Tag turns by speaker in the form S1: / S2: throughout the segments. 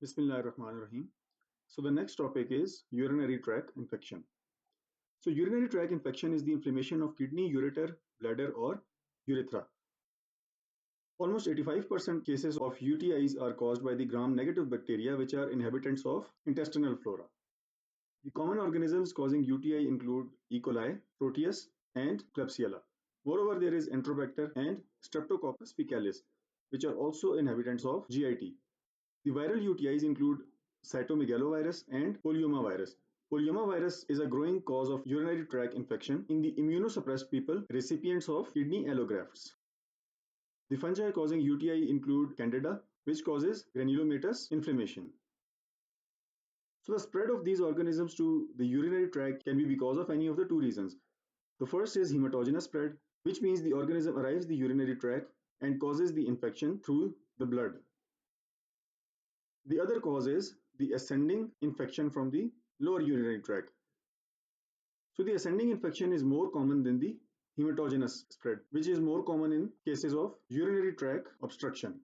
S1: Bismillahirrahmanirrahim. So the next topic is urinary tract infection. So urinary tract infection is the inflammation of kidney, ureter, bladder or urethra. Almost 85% cases of UTIs are caused by the gram-negative bacteria which are inhabitants of intestinal flora. The common organisms causing UTI include E. coli, Proteus and Klebsiella. Moreover, there is Enterobacter and Streptococcus faecalis which are also inhabitants of GIT. The viral UTIs include cytomegalovirus and polyomavirus. Polyomavirus is a growing cause of urinary tract infection in the immunosuppressed people recipients of kidney allografts. The fungi causing UTI include Candida, which causes granulomatous inflammation. So the spread of these organisms to the urinary tract can be because of any of the two reasons. The first is hematogenous spread, which means the organism arrives the urinary tract and causes the infection through the blood. The other cause is the ascending infection from the lower urinary tract. So the ascending infection is more common than the hematogenous spread, which is more common in cases of urinary tract obstruction.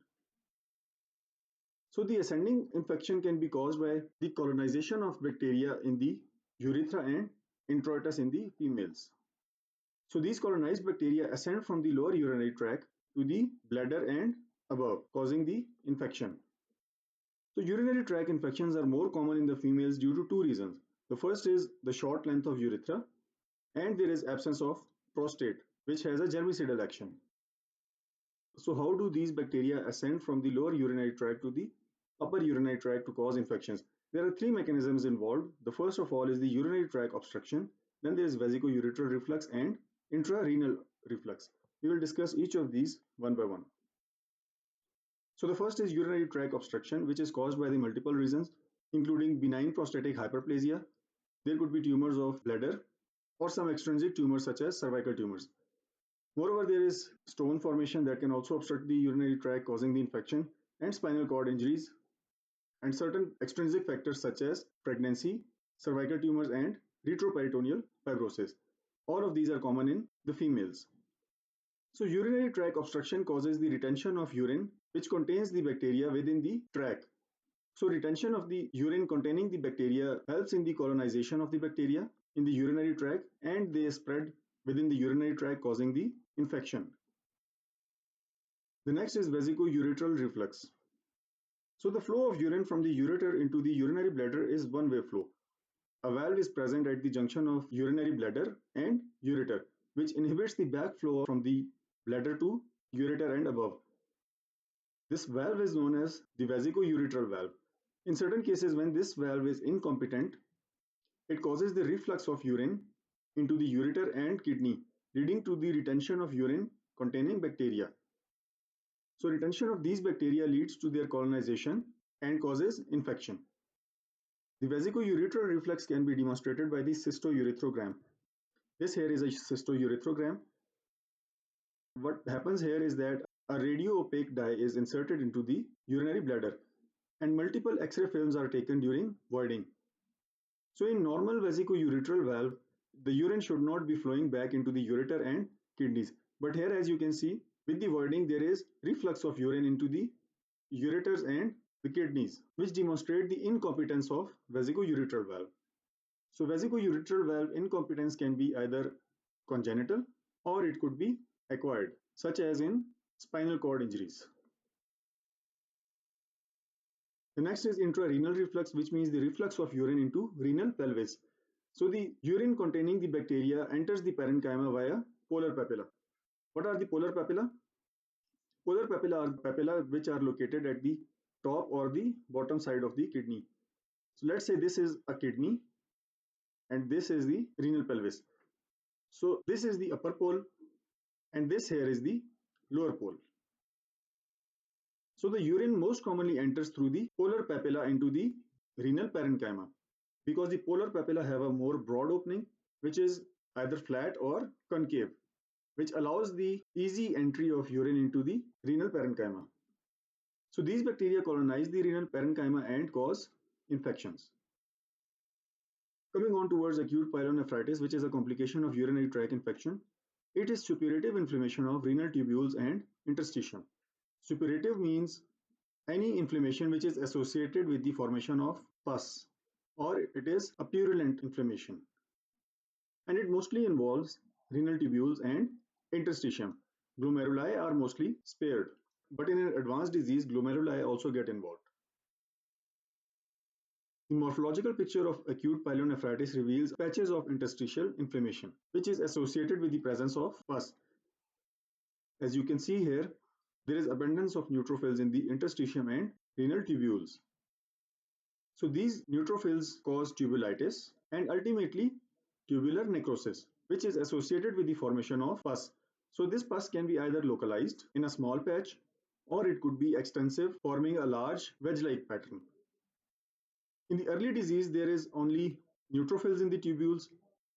S1: So the ascending infection can be caused by the colonization of bacteria in the urethra and introitus in the females. So these colonized bacteria ascend from the lower urinary tract to the bladder and above, causing the infection. So urinary tract infections are more common in the females due to two reasons. The first is the short length of urethra, and there is absence of prostate, which has a germicidal action. So how do these bacteria ascend from the lower urinary tract to the upper urinary tract to cause infections? There are three mechanisms involved. The first of all is the urinary tract obstruction, then there is vesico-ureteral reflux and intra-renal reflux. We will discuss each of these one by one. So the first is urinary tract obstruction, which is caused by the multiple reasons, including benign prostatic hyperplasia. There could be tumors of bladder or some extrinsic tumors such as cervical tumors. Moreover, there is stone formation that can also obstruct the urinary tract, causing the infection, and spinal cord injuries, and certain extrinsic factors such as pregnancy, cervical tumors, and retroperitoneal fibrosis. All of these are common in the females. So urinary tract obstruction causes the retention of urine which contains the bacteria within the tract. So retention of the urine containing the bacteria helps in the colonization of the bacteria in the urinary tract, and they spread within the urinary tract causing the infection. The next is vesico-ureteral reflux. So the flow of urine from the ureter into the urinary bladder is one-way flow. A valve is present at the junction of urinary bladder and ureter, which inhibits the backflow from the bladder to ureter and above. This valve is known as the vesico-ureteral valve. In certain cases, when this valve is incompetent, it causes the reflux of urine into the ureter and kidney, leading to the retention of urine containing bacteria. So retention of these bacteria leads to their colonization and causes infection. The vesico-ureteral reflux can be demonstrated by the cystourethrogram. This here is a cystourethrogram. What happens here is that a radio-opaque dye is inserted into the urinary bladder and multiple X-ray films are taken during voiding. So in normal vesico-ureteral valve, the urine should not be flowing back into the ureter and kidneys. But here, as you can see, with the voiding, there is reflux of urine into the ureters and the kidneys, which demonstrate the incompetence of vesico-ureteral valve. So vesico-ureteral valve incompetence can be either congenital or it could be acquired, such as in spinal cord injuries. The next is intra-renal reflux, which means the reflux of urine into renal pelvis. So the urine containing the bacteria enters the parenchyma via polar papilla. What are the polar papilla? Polar papilla are papilla which are located at the top or the bottom side of the kidney. So let's say this is a kidney and this is the renal pelvis. So this is the upper pole and this here is the lower pole. So the urine most commonly enters through the polar papilla into the renal parenchyma because the polar papilla have a more broad opening which is either flat or concave, which allows the easy entry of urine into the renal parenchyma. So these bacteria colonize the renal parenchyma and cause infections. Coming on towards acute pyelonephritis, which is a complication of urinary tract infection, it is suppurative inflammation of renal tubules and interstitium. Suppurative means any inflammation which is associated with the formation of pus, or it is a purulent inflammation, and it mostly involves renal tubules and interstitium. Glomeruli are mostly spared, but in an advanced disease, glomeruli also get involved. The morphological picture of acute pyelonephritis reveals patches of interstitial inflammation, which is associated with the presence of pus. As you can see here, there is abundance of neutrophils in the interstitium and renal tubules. So these neutrophils cause tubulitis and ultimately tubular necrosis, which is associated with the formation of pus. So this pus can be either localized in a small patch, or it could be extensive, forming a large wedge-like pattern. In the early disease, there is only neutrophils in the tubules,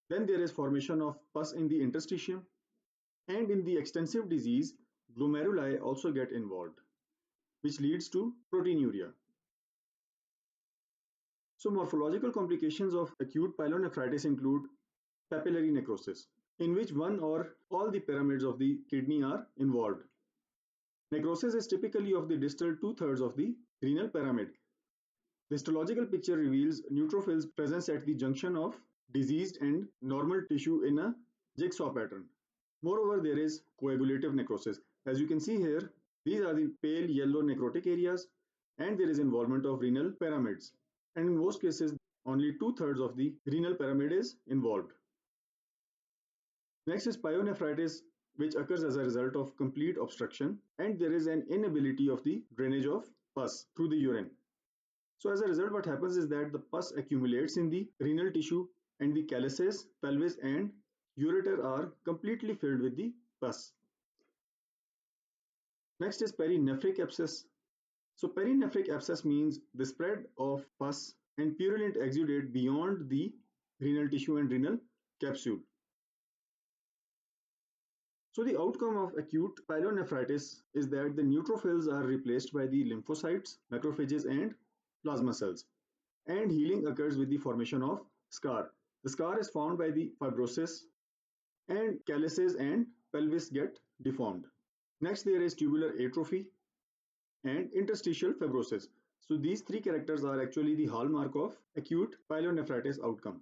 S1: then there is formation of pus in the interstitium, and in the extensive disease, glomeruli also get involved, which leads to proteinuria. So morphological complications of acute pyelonephritis include papillary necrosis, in which one or all the pyramids of the kidney are involved. Necrosis is typically of the distal two-thirds of the renal pyramid. The histological picture reveals neutrophils presence at the junction of diseased and normal tissue in a jigsaw pattern. Moreover, there is coagulative necrosis. As you can see here, these are the pale yellow necrotic areas, and there is involvement of renal pyramids. And in most cases, only two-thirds of the renal pyramid is involved. Next is pyelonephritis, which occurs as a result of complete obstruction, and there is an inability of the drainage of pus through the urine. So as a result, what happens is that the pus accumulates in the renal tissue, and the calyces, pelvis, and ureter are completely filled with the pus. Next is perinephric abscess. So perinephric abscess means the spread of pus and purulent exudate beyond the renal tissue and renal capsule. So the outcome of acute pyelonephritis is that the neutrophils are replaced by the lymphocytes, macrophages, and plasma cells, and healing occurs with the formation of scar. The scar is formed by the fibrosis, and calyces and pelvis get deformed. Next, there is tubular atrophy and interstitial fibrosis. So these three characters are actually the hallmark of acute pyelonephritis outcome.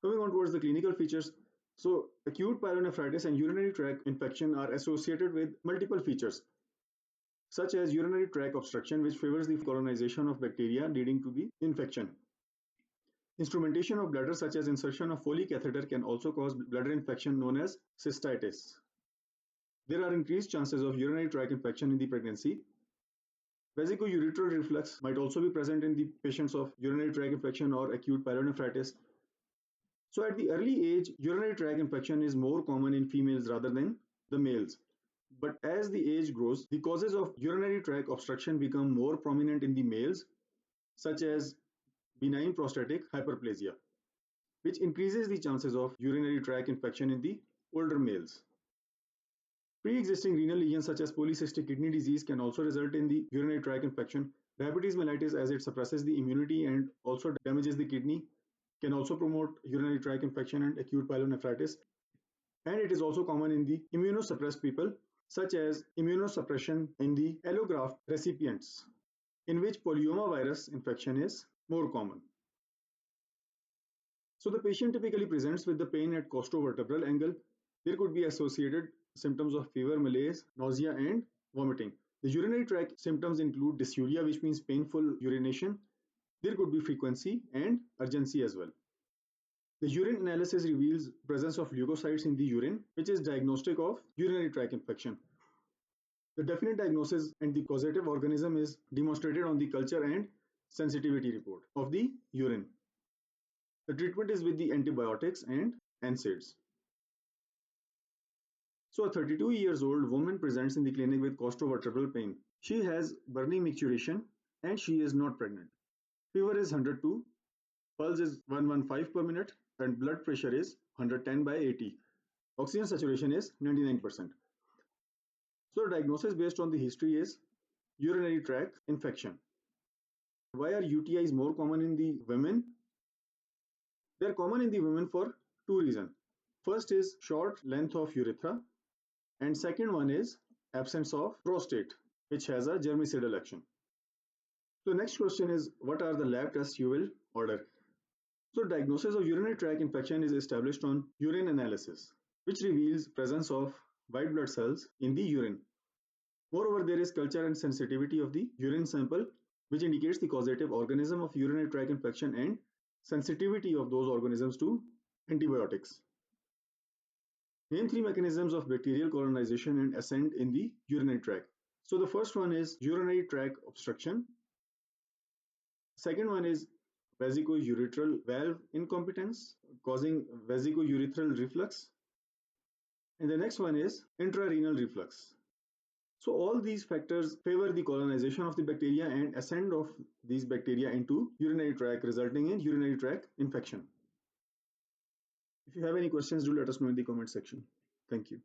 S1: Coming on towards the clinical features, so acute pyelonephritis and urinary tract infection are associated with multiple features, such as urinary tract obstruction, which favors the colonization of bacteria leading to the infection. Instrumentation of bladder, such as insertion of Foley catheter, can also cause bladder infection known as cystitis. There are increased chances of urinary tract infection in the pregnancy. Vesico-ureteral reflux might also be present in the patients of urinary tract infection or acute pyelonephritis. So at the early age, urinary tract infection is more common in females rather than the males. But as the age grows, the causes of urinary tract obstruction become more prominent in the males, such as benign prostatic hyperplasia, which increases the chances of urinary tract infection in the older males. Pre-existing renal lesions such as polycystic kidney disease can also result in the urinary tract infection. Diabetes mellitus, as it suppresses the immunity and also damages the kidney, can also promote urinary tract infection and acute pyelonephritis. And it is also common in the immunosuppressed people, such as immunosuppression in the allograft recipients, in which polyomavirus infection is more common. So the patient typically presents with the pain at costovertebral angle. There could be associated symptoms of fever, malaise, nausea, and vomiting. The urinary tract symptoms include dysuria, which means painful urination. There could be frequency and urgency as well. The urine analysis reveals presence of leukocytes in the urine, which is diagnostic of urinary tract infection. The definite diagnosis and the causative organism is demonstrated on the culture and sensitivity report of the urine. The treatment is with the antibiotics and NSAIDs. So a 32 years old woman presents in the clinic with costovertebral pain. She has burning micturition and she is not pregnant. Fever is 102, pulse is 115 per minute, and blood pressure is 110/80. Oxygen saturation is 99%. So the diagnosis based on the history is urinary tract infection. Why are UTIs more common in the women? They are common in the women for two reasons. First is short length of urethra, and second one is absence of prostate. which has a germicidal action. So next question is, what are the lab tests you will order? So diagnosis of urinary tract infection is established on urine analysis, which reveals presence of white blood cells in the urine. Moreover, there is culture and sensitivity of the urine sample, which indicates the causative organism of urinary tract infection and sensitivity of those organisms to antibiotics. Name three mechanisms of bacterial colonization and ascent in the urinary tract. So the first one is urinary tract obstruction. Second one is vesico-ureteral valve incompetence causing vesico-ureteral reflux. And the next one is intra-renal reflux. So all these factors favor the colonization of the bacteria and ascent of these bacteria into urinary tract, resulting in urinary tract infection. If you have any questions, do let us know in the comment section. Thank you.